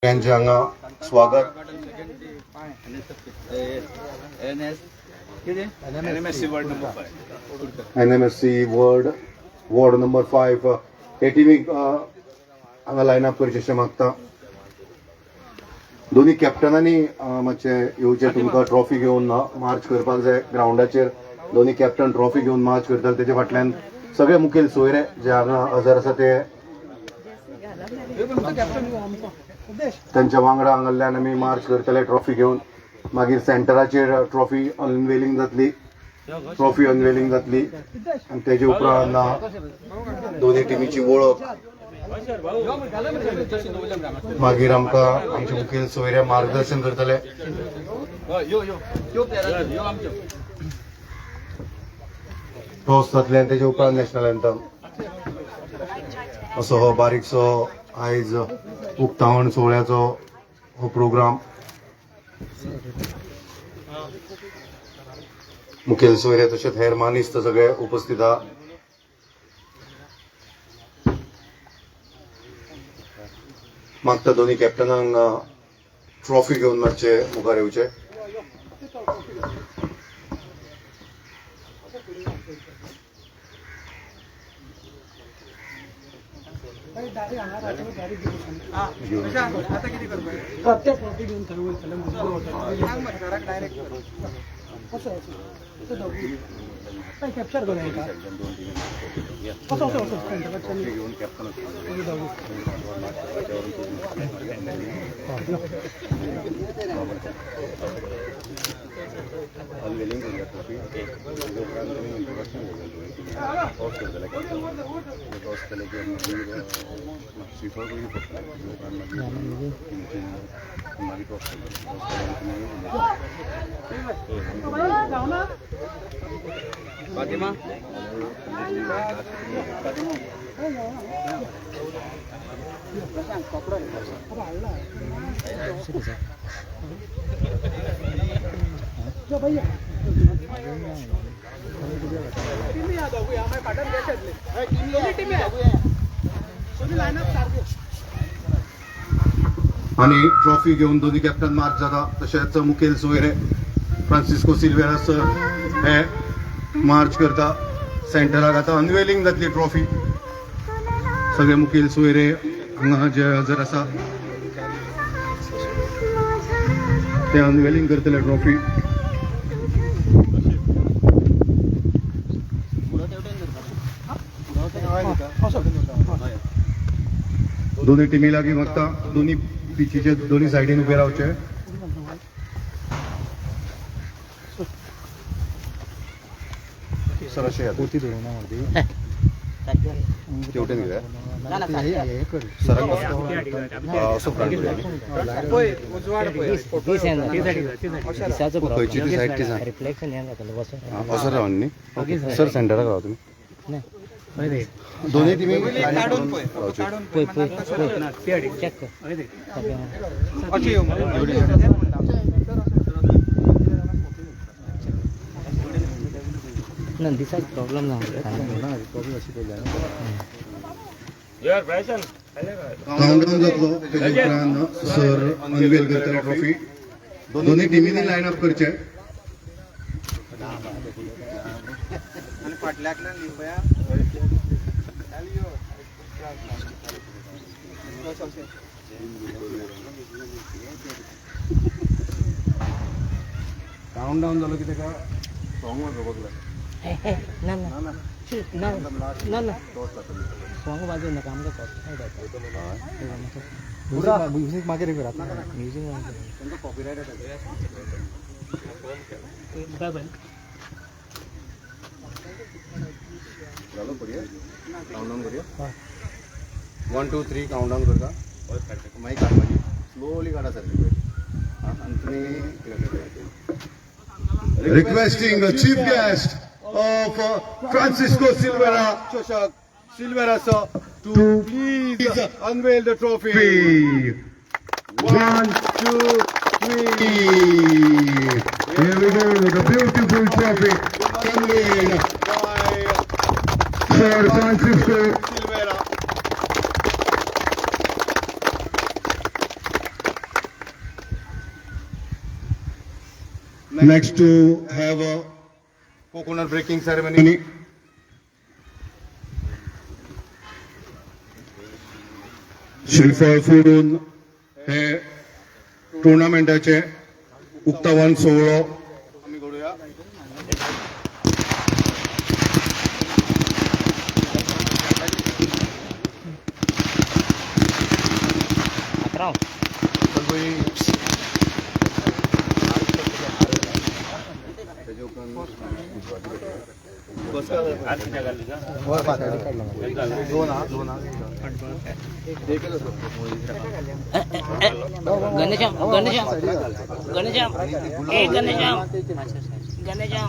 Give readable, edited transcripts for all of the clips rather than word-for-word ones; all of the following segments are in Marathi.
यांचे हांगा स्वागत. NMSC वॉर्ड नंबर 5 हे टीमीक हांगा लायनअप करचेशें मागता. दोन्ही कॅप्टनांनी मातशे येवचे तुमकां ट्रॉफी घेवन मार्च करपाक जाय. ग्राउंडाचेर दोन्ही कॅप्टन ट्रॉफी घेवन मार्च करतात. तेजे फाटल्यान सगळे मुखेल सोयरे जे हांगा हजर आसा ते त्यांच्या वांगडा हांगाल्यान आमी मार्च करतले ट्रॉफी घेवन. मागीर सेंटराचेर ट्रॉफी अनवेलिंग जातली आनी तेजे उपरांत दोन्ही टिमीची वळख. मागीर आमकां आमचे मुखेल सोयरे मार्गदर्शन करतले. टॉस जातले आनी तेजे उपरांत नॅशनल एंथम. असो हो बारीकसो आयज उक्तावण सोहळ्याचो हो प्रोग्राम. मुखेल सोयरे तशेंच हेर मानिस्त सगळे उपस्थित आहा. मागता दोन्ही कॅप्टनांक ट्रॉफी घेवन मातशे मुखार येवचे. कॅप्चर करूया Fatima. आणि ट्रॉफी घेऊन दोन्ही कॅप्टन मार्च जाता. तशेंच मुखेल सोयरे फ्रांसिस्को सिल्वेरास हे मार्च करता. सेंटराक आतां अनवेलिंग जातली ट्रॉफी. सगळे मुखेल सोयरे हांगा जे हजर आसा ते अनवेलिंग करतले ट्रॉफी. दोन्ही टिमी लागीं मागता दोन्ही पिचीचे दोन्ही सायडीन उबे रावचे. सर अशें पोती धरून तेवटेन घेया सराक असो फ्रंट खंयची ती सायड ती सांग. असो रावन न्ही सर सेंटराक राव तुमी. दोन्ही टिमी दिसाक प्रॉब्लेम ना काउंटडाऊन जातलो. तेजे उपरांत सर अनवेल करतले ट्रॉफी. दोन्ही टिमींनी लायन अप करचे. काउंटडाऊन जालो कितें का सॉंग बघला सॉंग वाजू नका आमकां म्युझिक मागे रे म्युझिक कॉपीराइट बाय बाय झालो करूया. काउंटडाऊन करूया. 1 2 3 काउंटडाऊन करता. मागीर काड मागीर स्लोली काडा सारकी पळय. आनी तुमी requesting the chief guest of Francisco Silveira Choshak Silveira sir to please unveil the trophy. 1 2 3. Here we go, the beautiful trophy unveiled by Sir Francisco Silveira. Next to have a coconut breaking ceremony. श्रीफळ फोडून हे टुर्नामेंटाचे उक्तावण सोहळो आम्ही करूया. राव गणेशम गणेशम गणेशम ए गणेशम गणेशम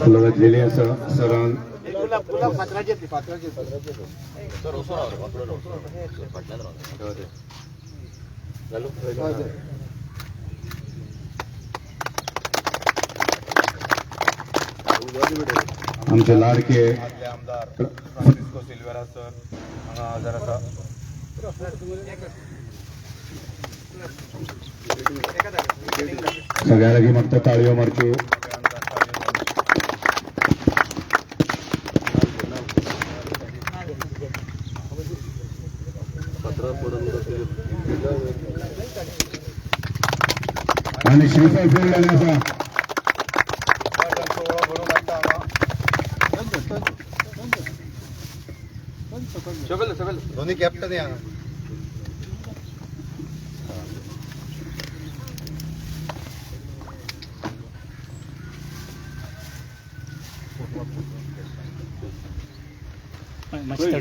लगतलेली असं सरान आमचे लाडके आमदार फ्रान्सिस्को सिल्वेरा सर हांगा जरासा सगळ्या लागीं मागता ताळयो मारच्यो. आणि श्रीफळ फोडलेले आसा. दोन्ही कॅप्टन या मस्त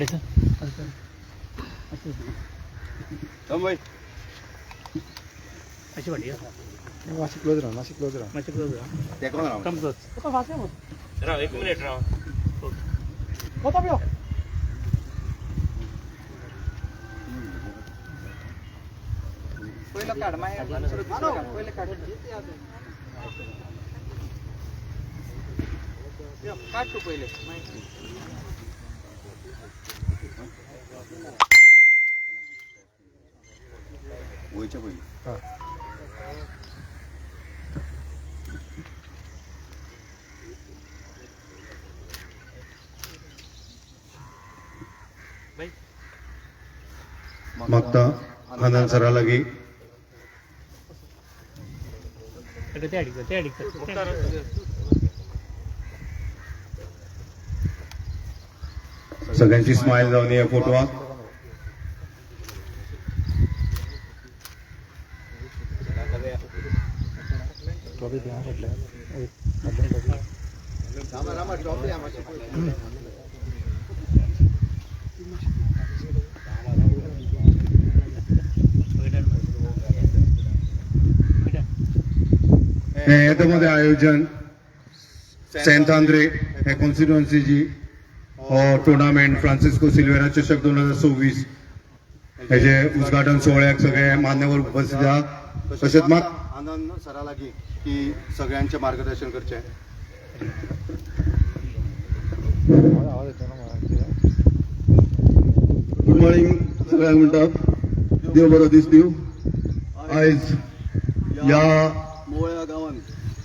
अशी वाटी नाशिक क्लोज राहा नाशिक क्लोज राहा माशी क्लोज राहा कम क्लोज राव एक मिनिट राव पहिलं काढ पहिलं काढ काढ तू पहिले गोयच्या पहिली मागता आनंद सरा लागी सगळ्यांची स्माइल जाऊन या फोटोवाक. याच्यामध्ये आयोजन सेंट आंद्रे हे कॉन्स्टिट्युएन्सीची टुर्नामेंट फ्रान्सिस्को सिल्वेरा चषक 2026 हेचे उद्घाटन सोहळ्याक सगळे मान्यवर उपस्थित आहात. तसेच मग आनंद सरा लागी की सगळ्यांचे मार्गदर्शन करचे. गुड मॉर्निंग सगळ्यांक म्हणटात देव बरो दीस दिव. आयज या मोळ्या गावात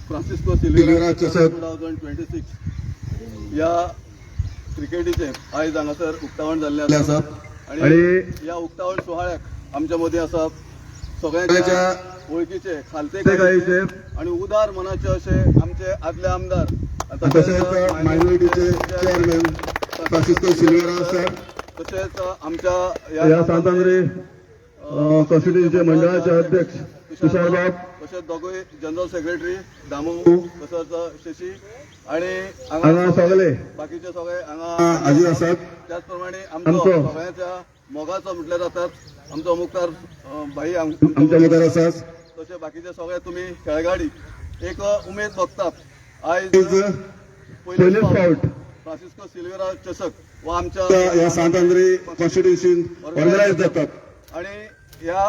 फ्रान्सिस्को सिल्वेरा चषक 2026 या क्रिकेटीचे आयज हांगासर उक्तावण जाल्ले आसा आणि या उक्तावण सोहळ्याक आमच्या मदीं आसा सगळ्यांच्या वळखीचे खालते गायचे आणि उदार मनाचे असे आमचे आदले आमदार तसेच मायनॉरिटीचे चेअरमॅन फ्रान्सिस्को सिल्वेरा सर तसेच आमच्या या सांतांद्रे कॉन्स्टिट्युएन्सी मंडळाचे अध्यक्ष तुषार बाब तसेच दोघे जनरल सेक्रेटरी दामू तसंच शशी आणि हांगा सगळे बाकीचे सगळे हांगा हाजीर आसात. त्याचप्रमाणे आमचो सगळ्यांच्या मोगाचो म्हटले जातात आमचो मुखार भाई आमच्या मुखार आसात. तसे बाकीचे सगळे तुम्ही खेळगाडी एक उमेद बघतात आयज पयले फावट फ्रांसिस्को सिल्वेरा चषक हो आमच्या या सांतांद्री कॉन्स्टिट्युशन ऑर्गनायज जातात आणि ह्या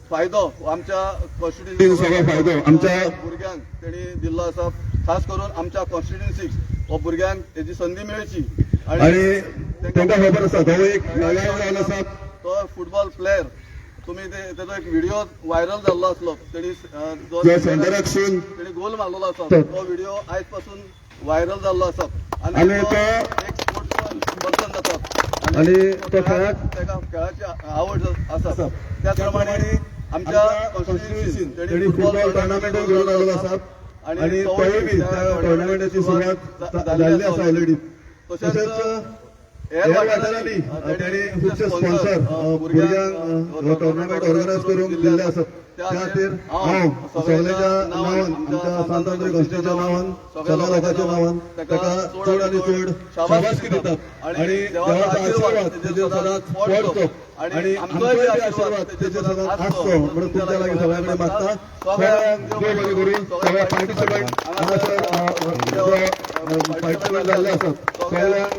फायदो आमच्या कॉन्स्टिट्युन्सी फायदो आमच्या भुरग्यांक तेणी दिल्लो आसा. खास करून आमच्या कॉन्स्टिट्युन्सीक हो भुरग्यांक तेजी संदी मेळची आणि तांकां खबर आसा तो एक जावन आसा तो फुटबॉल प्लेयर. तुम्ही तेजो एक व्हिडिओ व्हायरल जाल्लो आसलो. तेणी जो सेंटराकसून तेणी गोल मारलेलो आसा. तो व्हिडिओ आयज पासून व्हायरल जाल्लो आसा आणि तो एक स्पोर्ट्समॅन पर्सन जाता आणि तो ताका खेळाची आवड आसा. त्याच प्रमाणे आमच्या कॉन्स्टिट्युन्सीन तेणी फुटबॉल टुर्नामेंट घेवन आयलो आसा आणि तोय बी त्या टुर्नामेंटाची सुरवात जाल्ली आसा ऑलरेडी. तशेंच हेर वाठारांनी तेणी खुबशे स्पॉन्सर भुरग्यांक हो टुर्नामेंट ऑर्गनायज करून दिल्ले आसात. त्या खातीर हांव सगळ्याच्या नांवान आमच्या सांतांद्री कॉन्स्टिट्युन्सीच्या नांवान सगळ्या लोकांच्या नांवान ताका चड आनी चड शाबासकी दितात आणि देवाचो आशीर्वाद तेजेर सदांच पडचो आणि आमचोय आशीर्वाद तेजेर सदांच आसचो म्हणून तुमच्या लागीं सगळ्या कडेन मागता. सगळ्यांक देव बरें करूं. सगळ्या पार्टिसिपंट पार्टिसिपंट जाल्ले आसात सगळ्यांक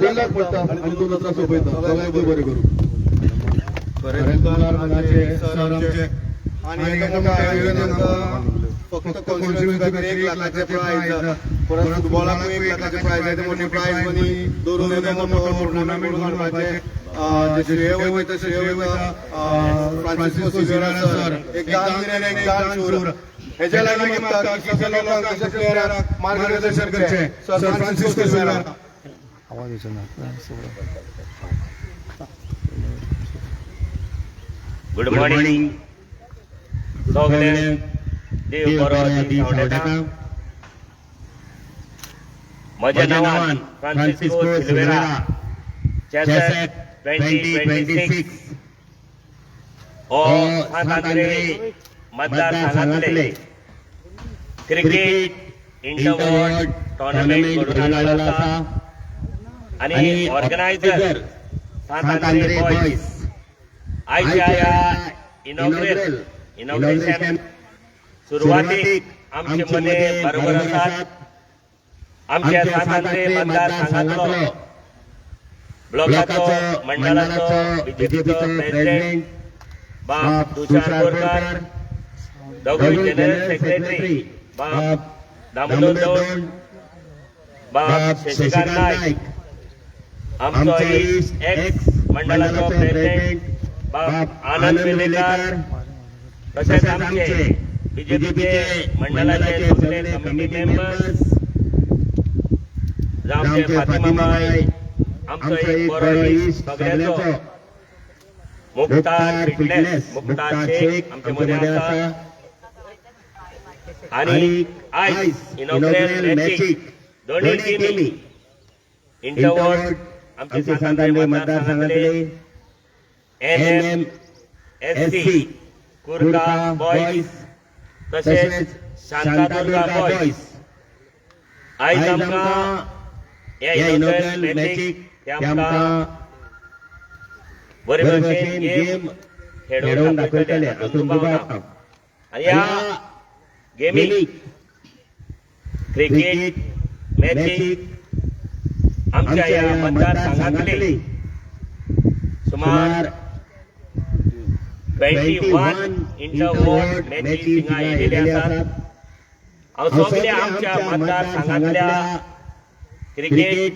देवाक पडटा आनी तो नत्र सोंपयता. सगळ्यांक देव बरें करूं. सर आमचे आणि एका मोठ्या आयोजनाक फक्त कॉन्स्टिट्युन्सी खातीर 1 लाखाचे प्राइज परत फुटबॉलाक 1 लाखाचे प्राइज आहे. मोठे प्राइज मनी दवरून एका मोठो टुर्नामेंट घडोवपाचे जे श्रेय वयता श्रेय वयता फ्रांसिस्को सिल्वेरा सर एक गांव आनी एक गांव शूर हेच्या लागीं मागता की सगळ्या लोकांक अशा प्लेयरांक मार्गदर्शन करचें. Sir Francisco Silveira good morning सगळे देव बरो दीस आवडटा. म्हज्या नांवान फ्रांसिस्को सिल्वेरा चेसक 2026 हो सांतांद्री मतदारसंघांतले क्रिकेट इंटरवर्ल्ड टुर्नामेंट घडोवन हाडलेलो आसा आणि ऑर्गनायझर सांतांद्री बॉयज आयच्या ह्या इनॉग्रेशन सुरवातीक आमचे मने बरोबर आसात. आमच्या सांतांद्री मतदारसंघातलो ब्लॉकाचो मंडळाचो बीजेपीचो प्रेसिडेंट बाब तुषार बोरकार, दोगूय जनरल सेक्रेटरी बाब दामोदर दौंड, बाब शशिकांत नायक, आमचो एक्स मंडळाचो प्रेसिडेंट बाब आनंद वेलेकार, तशेंच आमचे बीजेपीचे मंडळाचे सगळे कमिटी मेंबर्स, आमचे फातिमाबाई, आमचो एक बरो इश्ट सगळ्याचो मुख्तार फिटनेस मुख्तार शेख आमचे मदीं आसा. आणि आयज इनॉग्रेल मॅचीक दोनूय टिमी इंटरवर्ल्ड आमचे सांतांद्री मतदारसंघातले NMSC कुर्गा बॉयज तसेच शांतादुर्गा बॉयज आयज आमकां ह्या इनॉग्रेल मॅचीक आमकां बरे भशेन गेम खेळोवन दाखयतले हातूंत दुबाव ना. आनी ह्या गेमीक क्रिकेट मॅचीक आमच्या ह्या मतदारसंघातली सुमार 21 इंटरवर्ल्ड मॅचीस हिंगा येयलेले आसात. हांव सगळ्या आमच्या मतदारसंघातल्या क्रिकेट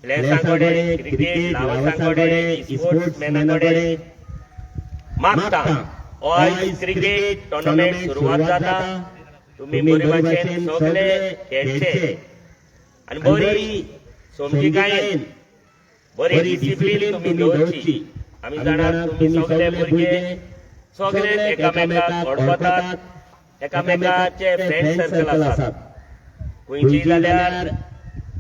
प्लेयर्सांकडे क्रिकेट लावसांकडे स्पोर्ट्समॅनांकडे मागता हो आयज क्रिकेट टुर्नामेंट सुरवात जाता. तुम्ही बरे भशेन सगळे खेळचे आनी बरी समजिकायेन बरी डिसिप्लीन तुम्ही दवरची. आमी जाणात तुम्ही सगळे भुरगे सगळे एकामेकाक ओळखतात, एकामेकाचे फ्रेंड सर्कल आसात. खंयचीय जाल्यार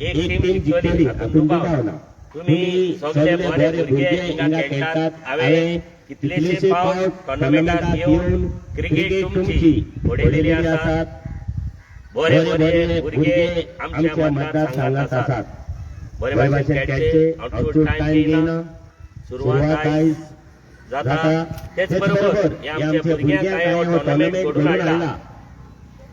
एक टीम जिखतली हातूंत दुबाव ना. तुम्ही सगळे बरे भुरगे हिंगा खेळटात. हांवें कितलेशे फावट टुर्नामेंटाक येवन क्रिकेट तुमची पळयलेली आसात. बरे बरे भुरगे आमच्या मतदारसंघात आसात. बरे भशेन खेळचे. आउटडोर टायम दिना. सुरवात आयज जाता. तेच बरोबर हे आमच्या भुरग्यांक हांवें हो टुर्नामेंट घडोवन हाडला.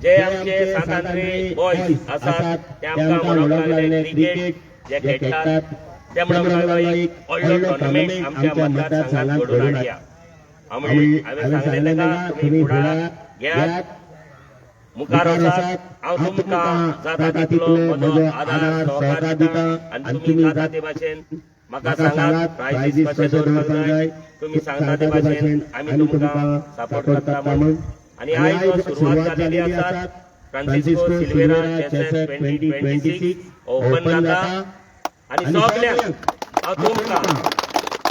जे आमचे सांतांद्री बॉयज आसात ते आमकां म्हणूंक लागले क्रिकेट जे खेळटात ते म्हणूंक लागलो एक व्हडलो टुर्नामेंट आमच्या मतदारसंघात घडोवन हाडया. हांवें सांगलें ताका तुमी फुडार घेयात, मुखार वचात, हांव तुमकां जाता तितलो म्हजो आदार सहकार दिता आनी तुमी जाता ते भाशेन म्हाका सांगात प्रायजीस कशे दवरपाक जाय, तुमी सांगता ते भाशेन आमी तुमकां सपोर्ट करता म्हणून. आनी आयज जो सुरवात जालेली आसा फ्रांसिस्को सिल्वेरा चेस 2026 ओपन जाता आनी सगळ्यांक हांव तुमकां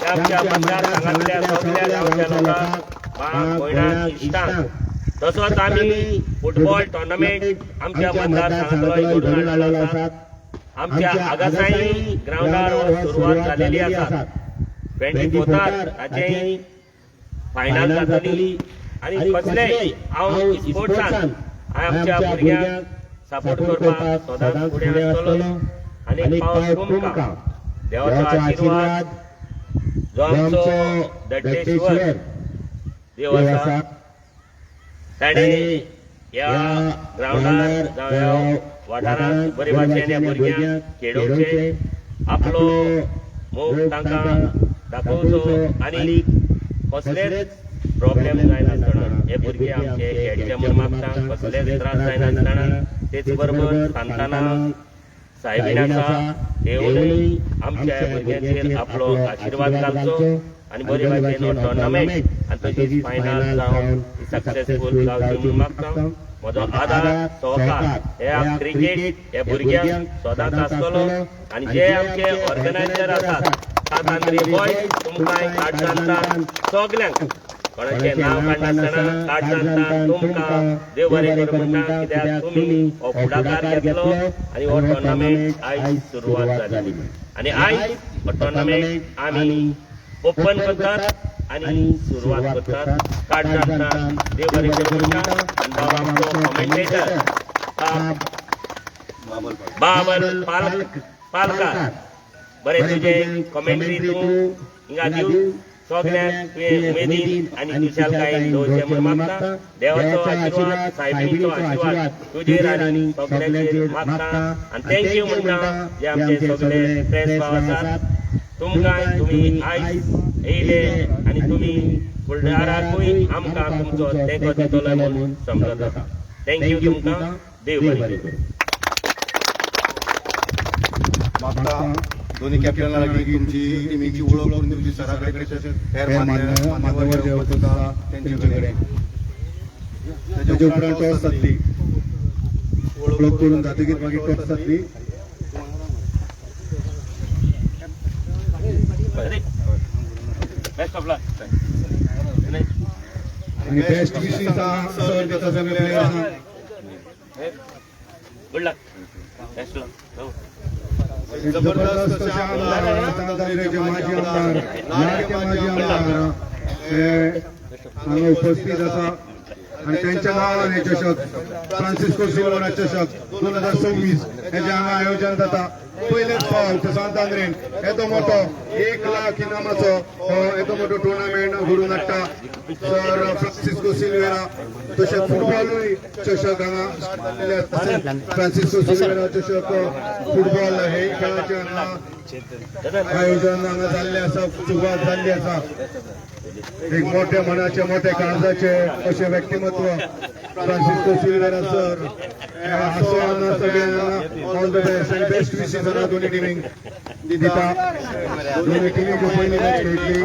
आमच्या मतदारसंघातल्या सगळ्या गांवच्या लोकांक भाव भयणांक इश्टांक तसोच आमी फुटबॉल टुर्नामेंट आमच्या मतदारसंघातलो घडोवन हाडलेलो आसा. आमच्या आगासाई ग्राउंडार सुरवात जालेली आसा. 24 ताचेय फायनल जातली आनी कसलेय हांव स्पोर्ट्सान आमच्या भुरग्यांक सपोर्ट करपाक सदांच फुडें आसतलो आनी पावस तुमकां देवाचो आशिर्वाद जो आमचो दड्डेश्वर देव आसा ताणें ह्या ग्राउंडार जावं ह्या वाठारांत बरे भाशेन ह्या भुरग्यांक खेळोवचे, आपलो मोग तांकां दाखोवचो आनी कसलेच प्रॉब्लेम जायनासतना हे भुरगे आमचे खेळचे म्हूण मागता, कसलेच त्रास जायनासतना तेच बरोबर सांताना सायबीण आसा देवूय आमच्या भुरग्यांचेर आपलो आशिर्वाद घालचो आनी बरे भाशेन हो टुर्नामेंट आनी तशीच फायनल जावन सक्सेसफूल जावची म्हूण मागता. म्हजो आदार सहकार ह्या क्रिकेट ह्या भुरग्यांक सदांच आसतलो आनी जे आमचे ऑर्गनायझर आसात सांतांद्री बॉयज तुमकां कार्ड जाणटा सगल्यांक कोणाचें नांव काडनासतना कार्ड जाणटा तुमकां देव बरें करूं म्हणटा, कित्याक तुमी हो फुडाकार घेतलो आनी हो टुर्नामेंट आयज सुरवात जाली आनी आयज हो टुर्नामेंट आमी ओपन करतात आनी सुरवात करतात. कार्ड जाणटा देव बरें करूं म्हणटा आनी बाबा आमचो कमेंटेटर बाबल पालकार बरें तुजें कमेंट्री तूं हिंगा दिवं सगळ्यांक तुवें उमेदीन आनी खुशालकायेन दवरचें म्हूण मागता. देवाचो आशिर्वाद सायबीणीचो आशिर्वाद तुजेर आनी सगळ्यांचेर मागता आनी थँक्यू म्हणटा जे आमचे सगळे प्रेस भाव आसात तुमकां तुमी आयज येयले आनी तुमी फुडाराकूय आमकां तुमचो तेंको दितलो म्हणून समजत आसा. थँक्यू तुमकां, देव बरें करूं. मागता दोन्ही कॅप्टनांना लागली तुमची टिमीची ओळख करून दिवची सराकडे हेर मान्यवर जे होता त्यांच्याकडे त्याच्या उपरांत टॉस जातली, ओळख करून जातकीर मागीर टॉस जातली. बेस्ट ऑफ लक आणि बेस्ट विशीचा सर त्याचा सगळे प्लेयर गुड लक बेस्ट लक. जबरदस्त असे आमदार सांतांद्रीचे माजी आमदार लाडके माजी आमदार हे हांगा उपस्थित आसा आणि त्यांच्या नावाने चषक फ्रांसिस्को सिल्वेरा चषक 2026 हेचे हांगा आयोजन जाता. पयलेच फावट सांतांद्रीन येदो मोठो 1 लाख इनामाचो येदो मोठो टुर्नामेंट घडोवन हाडटा. सर फ्रांसिस्को सिल्वेरा तशेंच फुटबॉलूय चषक हांगा फ्रांसिस्को सिल्वेरा चषक फुटबॉल हे खेळाचे हांगा आयोजन हांगा जाल्लें आसा, सुरवात जाल्ली आसा. एक मोठे मनाचे मोठे काळजाचे असे व्यक्तिमत्व फ्रांसिस्को सिल्वेरा सर आसोन सगळ्यांना all the best and best wishes दोन्ही टिमींक दिता. दोन्ही टिमींक पयली मॅच खेळटली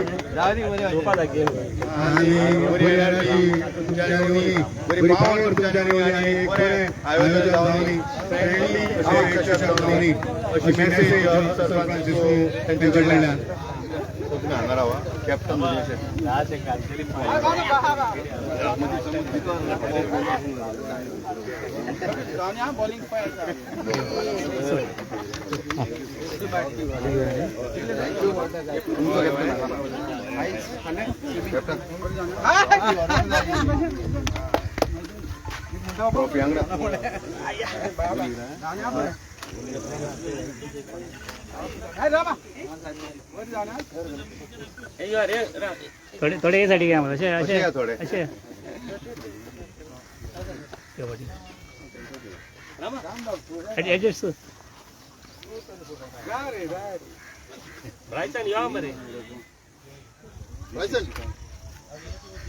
आणि बरी एनर्जी तुमच्यानी येवनी, बरी पावर तुमच्यानी येवनी आणि एक बरें आयोजन जावनी, फ्रेंडली अशें चषक जावनी अशी मॅसेज सर फ्रांसिस्को तांचे कडल्यान. हांगा रावा कॅप्टन ट्रॉफी थोडे यासाठी घ्या मला असे थोडे असे रायसन या मरे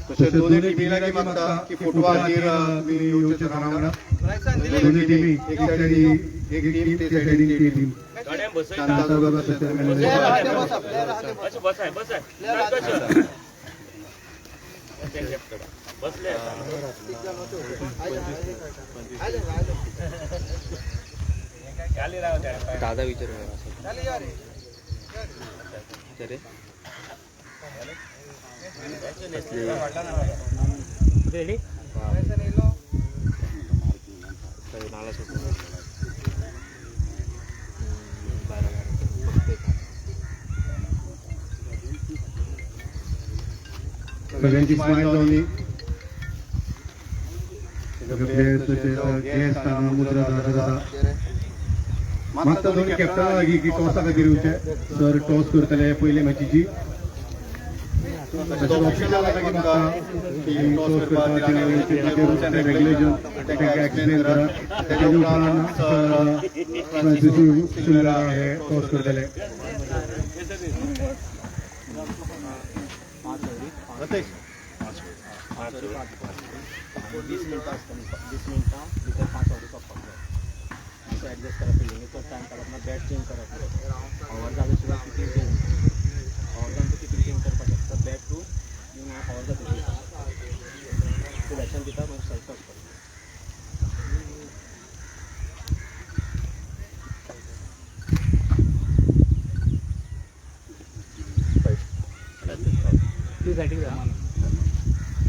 तशेंच दोनूय टिमीला की मागता की फोटो खातीर तुमी येवचे रावना दोनूय टिमी एक सायडीन एक टीम ते सायडीन ती टीम गाड्यां बसय शांता बाबा सत्तर अच्छा बसाय बसले दादा विचार रेडी सगळ्यांची स्माईल जावली प्लेयर्स तशेंच गेस्ट हांगा मुद्रा जाता मागता दोन्ही कॅप्टना लागीं की टॉसा खातीर येवचे सर टॉस करतले पयले मॅचीची ऑफिशियल लागीं मागता की टॉस करपा खातीर रेग्युलेशन ताका एक्सप्लेन करा तेच्या उपरांत सर फ्रांसीस सिल्वेरा हे टॉस करतले ॲडजस्ट करा फिल्डिंग तो टाइम काढा अपना बॅट चेंज करा ओवर जागे सुद्दां किती चेंज ओवर किती चेंज करपाक शकता बॅट टू ओवर जाता सिलेक्शन दिता मागीर सेल्फ करता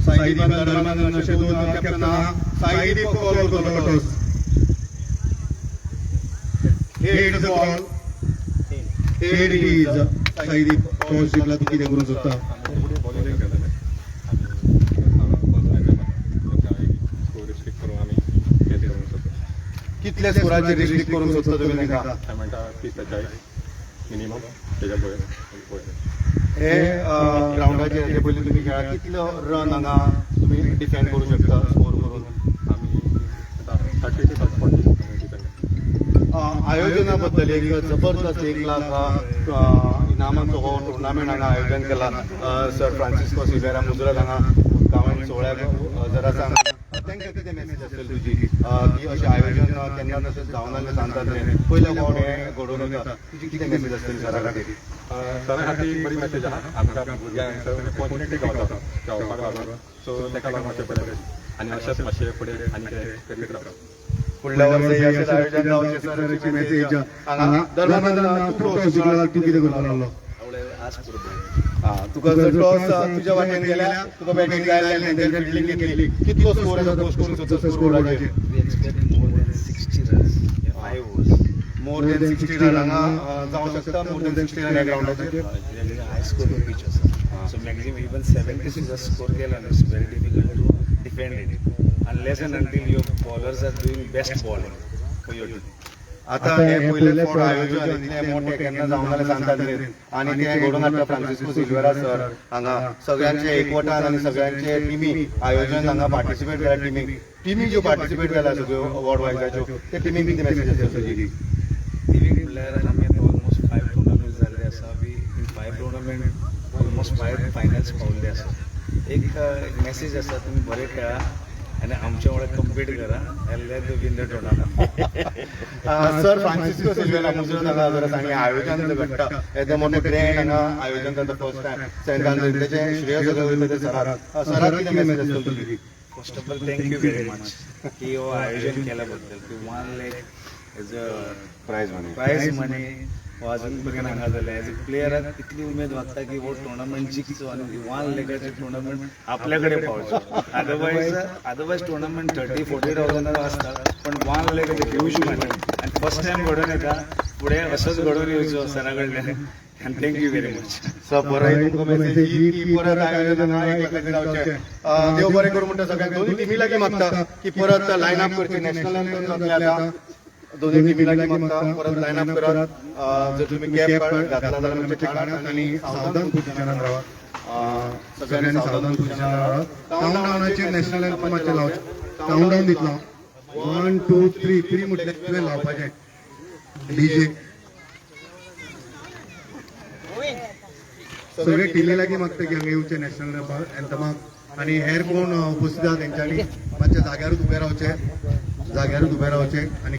साईदी दरम्यान अशे दोन कॅप्टना साईदी कॉल करता toss head the ball head is साईदी टॉस जिंकला तू कितें करूंक सोदता कितल्या स्कोराचेर रिस्ट्रिक्ट करूंक सोदता तुमी ताका मिनिमम त्याच्या हे ग्राउंडाचेर हेजे पयलीं तुमी खेळा कितलो रन हांगा तुमी डिफेंड करूंक शकता स्कोर करून आम्ही 30 ते 40 डिपेंड आयोजना बद्दल एक जबरदस्त 1 लाख इनामाचो हो टुर्नामेंट हांगा आयोजन केला सर फ्रांसिस्को सिल्वेरा मुजरत हांगा गांवांत सोहळ्याक हजर आसा तांकां कितें मेसेज आसतली तुजी की अशें आयोजन केन्ना तशें जावना जाल्यार सांगतात रे पयल्या फावट हें घडोवन येता तुजी कितें मेसेज आसतली सरा खातीर सरा खातीर बरी मेसेज आहा आमकां भुरग्यांक ऑपॉर्च्युनिटी गावता खेळपाक लागून सो ताका लागून मातशें बरें आनी अशेंच मातशें फुडें आनी कितें करीत रावता फुडल्या वर्सा अशेंच आयोजन जावचें सर अशी मेसेज हांगा दरम्यान तूं टॉस जिंकला तूं कितें करपाक लागलो तुका जर टॉस तुज्या वाटेन गेल्या तुका बॅटिंग जाय जाल्यार तेंच्यान फिल्डिंग घेतली कितलो स्कोर येता पोस्ट करूंक सोदता स्कोराचेर मोर देन 60 रन हांगा जावंक शकता मोर देन 60 रन ह्या ग्राउंडाचेर high scoring pitch so maximum even 70 such score gela it's very difficult to defend it unless and until your bowlers are doing best bowling for your team आता हे पहिले फावट आयोजन इतले मोठे केन्ना जावंक नाल्यार सांगतात रे आनी ते घडोवन हाडटा फ्रांसिस्को सिल्वेरा सर हांगा सगळ्यांचे एकवटान आनी सगळ्यांचे टिमी आयोजन हांगा पार्टिसिपेट केल्या टिमी ज्यो पार्टिसिपेट केल्या सगळ्यो अवॉर्ड वायजाच्यो ते टिमीक कितें मेसेज आसता तुजी टीम प्लेयर आमी ऑलमोस्ट 5 टुर्नामेंट्स जाल्ले आसा we in 5 tournament almost 5 finals पावल्ले आसा एक मेसेज आसा तुमी बरे खेळा आनी आमच्या वांगडा कम्पीट करा and let the win the tournament sir Francisco Silveira मुजरत हांगा हजर आसा आनी आयोजन जर घडटा येदे मोठे ग्रँड हांगा आयोजन जाता फर्स्ट टायम सेंटान तेचें श्रेय सगळें वयता ते सराक सराक कितें मेसेज आसता तुजी first of all thank you very much की हो आयोजन केल्या बद्दल की 1 लाख एज अ प्राइज मनी हो अजून पर्यंत हांगा जालें एज अ प्लेयराक इतली उमेद वागता की हो टुर्नामेंट जिखचो आनी 1 लाखाचें टुर्नामेंट आपल्या कडेन पावचो अदरवायज टुर्नामेंट 30-40 थावजंडाक आसता पण 1 लाख इज अ ह्यूज मनी आनी फर्स्ट टायम घडोवन येता फुडें असोच घडोवन येवचो सरा कडल्यान आनी थँक्यू व्हेरी मच सर बरें तुमकां मेसेज की परत आयोजन हांगा एक लाख जावचें देव बरें करूं म्हणटा सगळ्यांक दोनूय टिमी लागीं मागता की परत लायन अप करची नॅशनल एंथम जातलें आतां दोनूय टिमी लागीं मागता परत लायन अप करात जर तुमी गॅप घातला जाल्यार मातशें खेळात आनी सावधान पोजिशनान रावात सगळ्यांनी सावधान पोजिशनान रावात कावंट डावनाचेर नॅशनल एंथमाचेर लावचें कावंट डावन दितलो 1 2 3 3 म्हटल्यार तुवें लावपाचें डीजे. सगळे टिमी लागीं मागता की हांगा येवचें नॅशनल एंथमाक. आनी हेर कोण उपस्थित आहा तेंच्यांनी मातशें जाग्यारूच उबे रावचे, जाग्यारूच उबे रावचे. आनी